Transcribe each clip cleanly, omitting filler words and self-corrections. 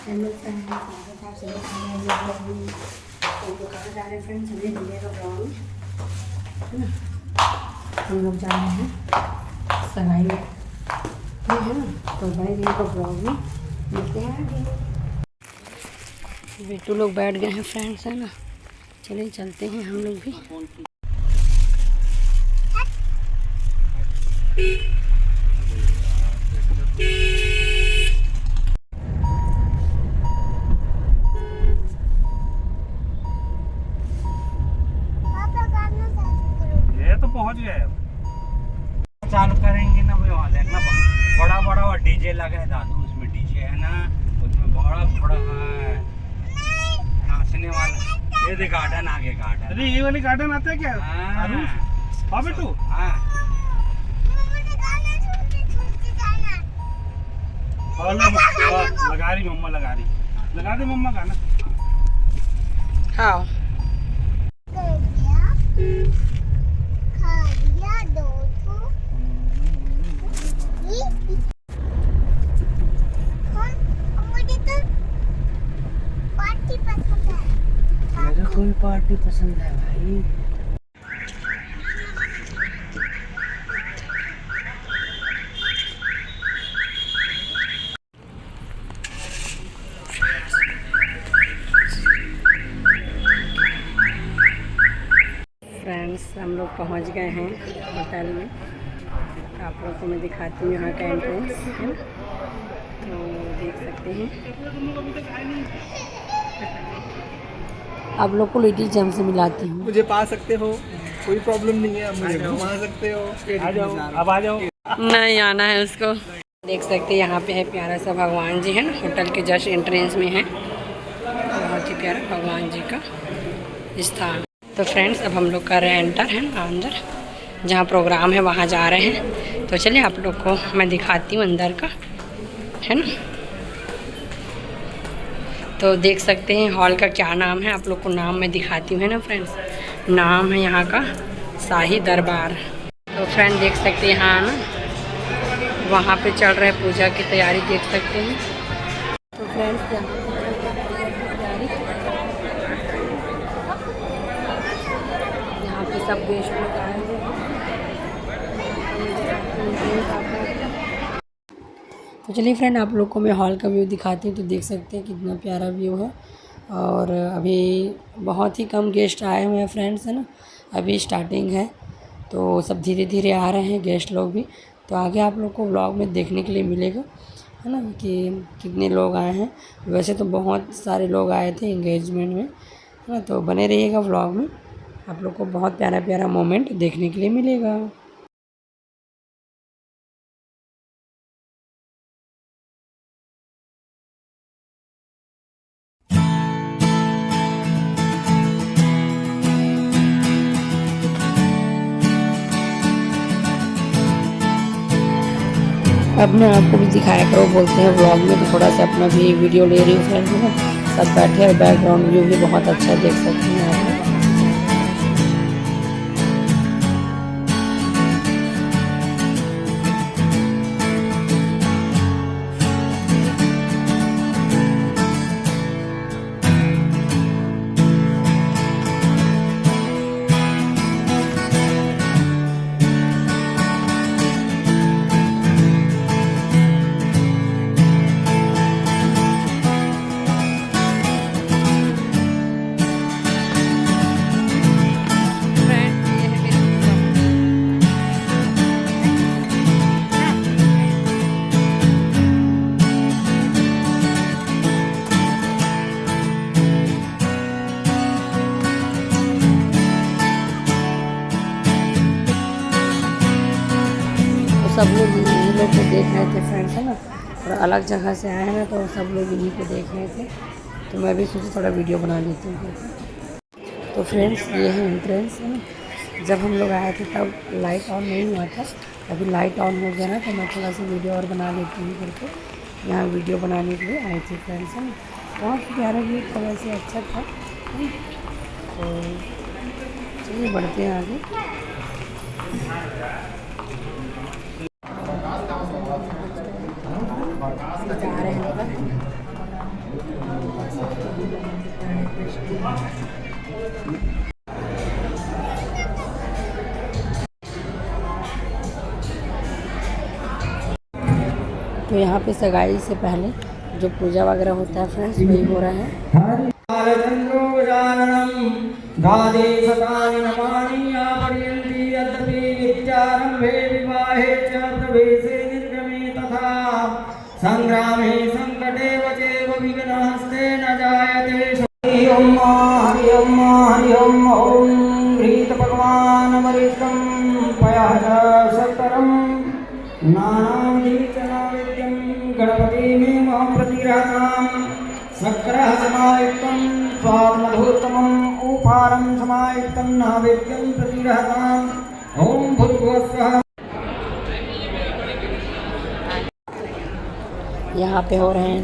Hello friends, स्वागत है आप सभी का मेरे ब्लॉग में। तो कहाँ जा रहे हैं फ्रेंड्स, हमें मिलेगा ब्लॉग में, है ना। हम लोग जा रहे हैं सगाई में, है ना। तो बड़े दिन को ब्लॉग में मिलते हैं आगे। बेटू लोग बैठ गए हैं फ्रेंड्स, है ना। चलिए चलते हैं हम लोग भी। पहुंच गए चालू करेंगे ना भाई। वहाँ देखना बड़ा बड़ा डीजे लगा है दादू, उसमें डीजे है ना, उसमें बड़ा बड़ा है नाचने वाला। ये देख गार्डन आगे, गार्डन। अरे ये वाली गार्डन आता है क्या? हाँ बेटू, हाँ लगा रही मम्मा, लगा दे मम्मा गाना। हाँ मुझे कोई पार्टी पसंद है भाई। फ्रेंड्स, हम लोग पहुंच गए हैं होटल में। आप लोग को मैं दिखाती हूँ यहाँ का एंट्रेंस, है ना। तो देख सकते हैं आप लोग को लेडीज जेम से मिलाती हूँ। मुझे पा सकते हो, कोई प्रॉब्लम नहीं है, आप मुझे घुमा सकते हो। आ जाओ, अब आ जाओ। नहीं आना है उसको। देख सकते हैं यहाँ पे है प्यारा सा भगवान जी, है ना। होटल के जस्ट एंट्रेंस में है, बहुत ही प्यारा भगवान जी का स्थान। तो फ्रेंड्स, अब हम लोग कर रहे हैं एंटर, है ना, अंदर जहाँ प्रोग्राम है वहाँ जा रहे हैं। तो चलिए आप लोग को मैं दिखाती हूँ अंदर का, है ना। तो देख सकते हैं हॉल का क्या नाम है, आप लोग को नाम मैं दिखाती हूँ, है ना फ्रेंड्स। नाम है यहाँ का शाही दरबार। तो फ्रेंड देख सकते हैं यहाँ ना, वहाँ पे चल रहा है पूजा की तैयारी, देख सकते हैं। तो फ्रेंड्स यहाँ पे चल रही है पूजा की तैयारी, यहाँ पे सब गेस्ट लोग आए हुए हैं। तो चलिए फ्रेंड, आप लोग को मैं हॉल का व्यू दिखाती हूँ। तो देख सकते हैं कितना प्यारा व्यू है। और अभी बहुत ही कम गेस्ट आए हुए हैं फ्रेंड्स, है ना। अभी स्टार्टिंग है, तो सब धीरे धीरे आ रहे हैं गेस्ट लोग भी। तो आगे आप लोग को व्लॉग में देखने के लिए मिलेगा, है ना, कि कितने लोग आए हैं। वैसे तो बहुत सारे लोग आए थे एंगेजमेंट में, है ना। तो बने रहिएगा व्लॉग में, आप लोग को बहुत प्यारा प्यारा मोमेंट देखने के लिए मिलेगा। अब मैं आपको भी दिखाया करो, बोलते हैं व्लॉग में, तो थोड़ा सा अपना भी वीडियो ले रही हूँ फ्रेंड्स, है ना। सब बैठे और बैकग्राउंड व्यू भी बहुत अच्छा देख सकते हैं आप। सब लोग इन्हीं लोग को देख रहे थे फ्रेंड्स, है ना। और अलग जगह से आए हैं ना, तो सब लोग इन्हीं को देख रहे थे। तो मैं भी सोचा थोड़ा वीडियो बना लेती हूँ। तो फ्रेंड्स, ये है एंट्रेंस, है ना। जब हम लोग आए थे तब लाइट ऑन नहीं हुआ था, अभी लाइट ऑन हो गया ना, तो मैं थोड़ा सा वीडियो और बना लेती हूँ करके यहाँ वीडियो बनाने के लिए आई थी फ्रेंड्स, है ना। बहुत प्यारा व्यू था, वैसे अच्छा था। तो चलिए बढ़ते हैं आगे। जा रहे हैं तो यहाँ पे सगाई से पहले जो पूजा वगैरह होता है फ्रेंड्स वही हो रहा है। संग्रामे संकटे वचेव विघ्नहस्ते न जायते। हरि ओम हरि ओम हरि ओम। ओम गृहीत भगवान वरिष्ठं पयः सत्तरं नानाविधीचनाविद्यं गणपतिमेव प्रतिरतां सक्रः समायुक्तं स्वात्मधूर्तमम् उपारं समायुक्तं नैवेद्यं प्रतिरताम्। ओम भूर्भुवः। यहाँ पे हो रहे हैं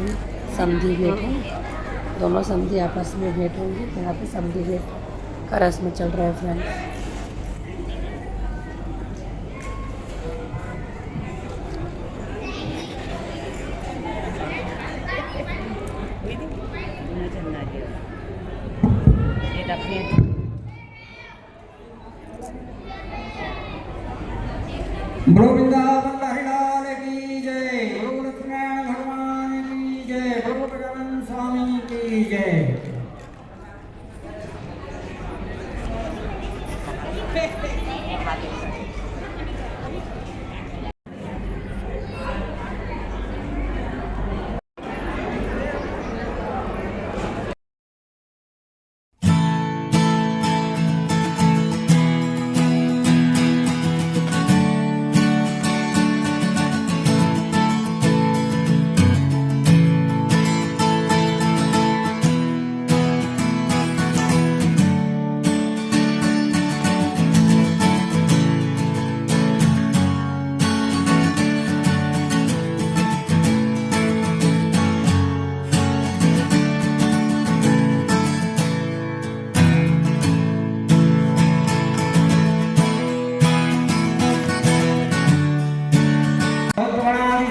समधी भेंट, दोनों समधी आपस में भेंट होंगे। यहाँ पे समधी भेंट का रस्म चल रहा है फ्रेंड्स। बोलो वृंदावन लहरी लाल की जय। बोलो लक्ष्मीनारायण भगवान की जय। बोलो गजानन स्वामी की जय।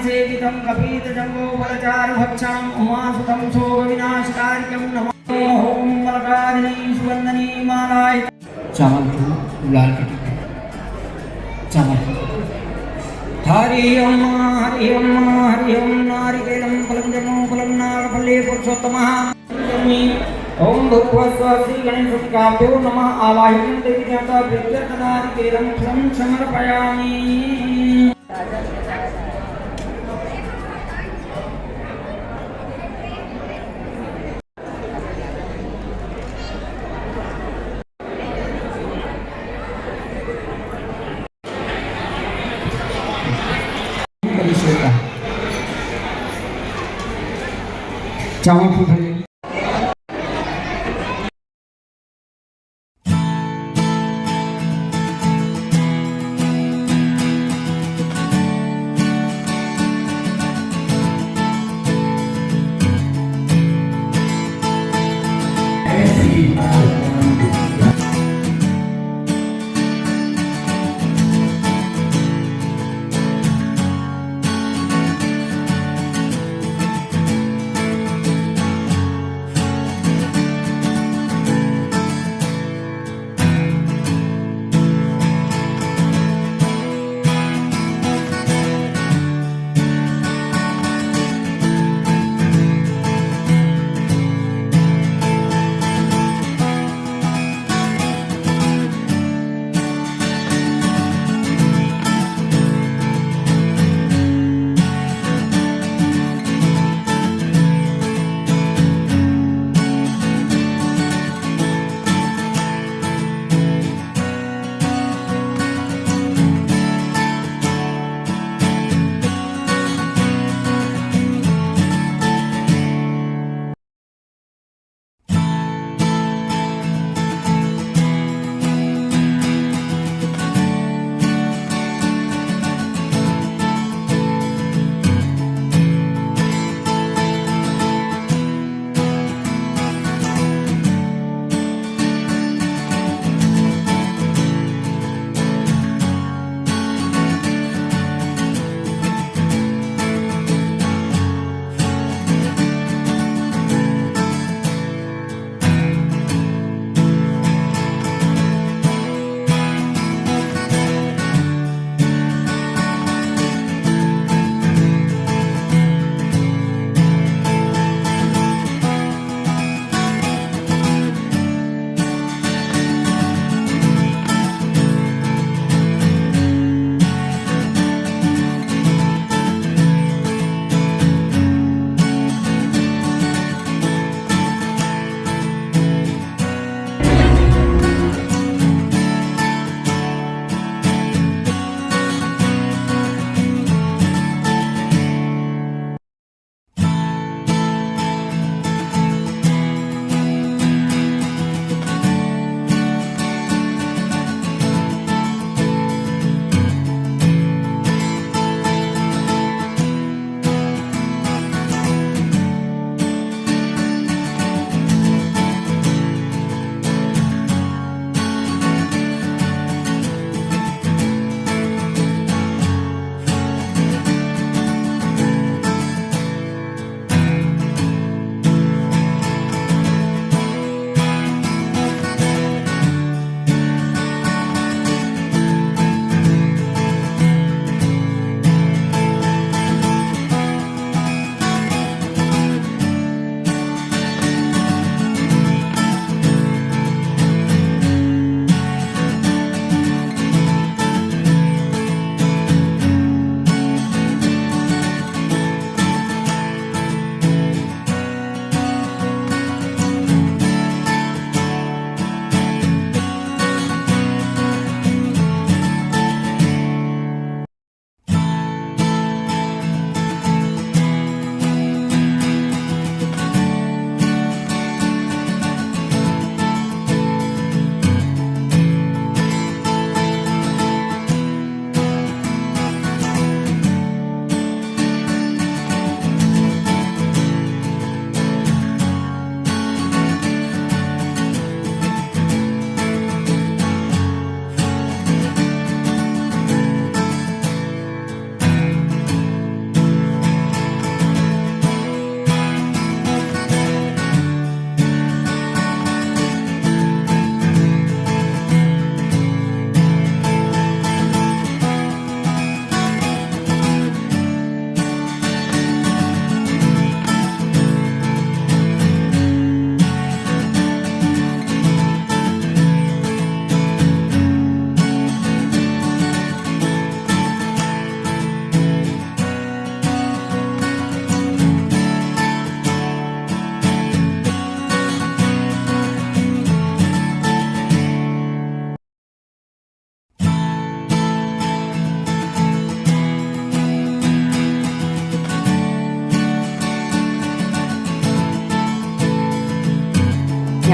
सेवितं कपीत जम्बो बलचारु भक्षणं उमासुतं शोक विनाशकार्यं नमो ओम मलकारिणी सुगंधनी मालाय। चावल को लाल के टिक्का चावल। हरि ओम हरि ओम हरि ओम। नारिकेलं फलं जम्बो फलं नागफले पुरुषोत्तमः। ओम भूर्भुवस्सुवः श्री गणेशकाभ्यो नमः। आवाहयं देवी देवता प्रत्यर्थ नारिकेलं फलं समर्पयामि। चावल को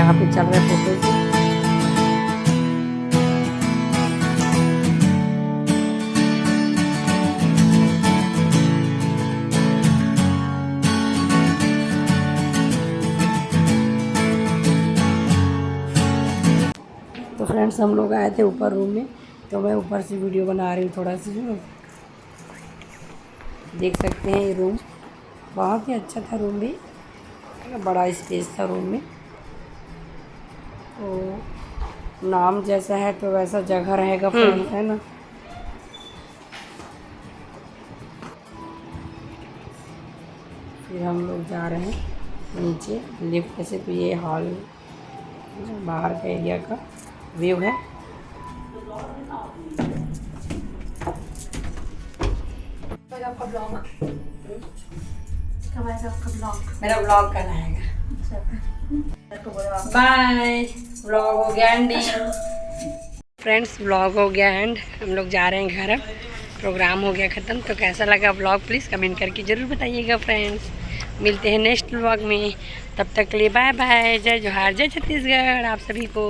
यहाँ पे चल रहे फोटोज। तो फ्रेंड्स हम लोग आए थे ऊपर रूम में, तो मैं ऊपर से वीडियो बना रही हूँ थोड़ा सा। देख सकते हैं ये रूम बहुत ही अच्छा था, रूम भी बड़ा स्पेस था रूम में। तो नाम जैसा है तो वैसा जगह रहेगा फ्रेंड्स, है ना। फिर हम लोग जा रहे हैं नीचे लिफ्ट से। तो ये हॉल बाहर का एरिया का व्यू है। आपका ब्लॉग कब आएगा? आपका ब्लॉग मेरा ब्लॉग कल आएगा। बाय। ब्लॉग हो गया एंड फ्रेंड्स, ब्लॉग हो गया एंड हम लोग जा रहे हैं घर। प्रोग्राम हो गया ख़त्म। तो कैसा लगा ब्लॉग प्लीज़ कमेंट करके ज़रूर बताइएगा फ्रेंड्स। मिलते हैं नेक्स्ट ब्लॉग में, तब तक के लिए बाय बाय। जय जोहार, जय छत्तीसगढ़ आप सभी को।